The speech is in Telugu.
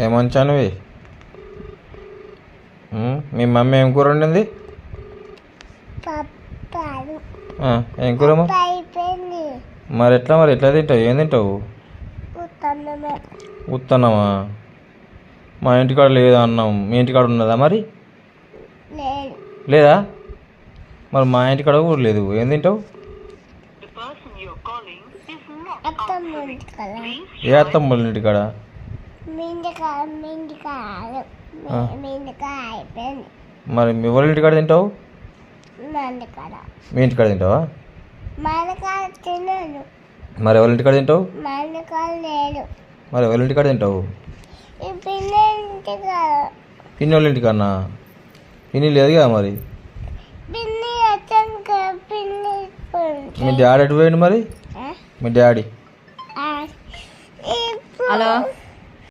ఏమంచానువి మీ మమ్మీ ఏం కూర వండింది? ఏం కూర? మరి ఎట్లా తింటావు? ఏం తింటావు? ఉత్తన్నమా? మా ఇంటికాడ లేదా అన్నం? మీ ఇంటికాడ ఉన్నదా మరి? లేదా? మరి మా ఇంటికాడ కూడా లేదు. ఏం తింటావు? ఏ అత్తమ్మ ఇంటికాడ? మరి మీ వాళ్ళ ఇంటికాడ తింటావు? మీ ఇంటికాడ తింటావా? మరి ఎవరి ఇంటికాడ తింటావు? మరి ఎవరి ఇంటికాడ తింటావు? పిన్ని వాళ్ళ ఇంటికన్నా? పిన్ని లేదు కదా మరి. మీ డాడీ ఎటు పోయిండు మరి? మీ డాడీ హలో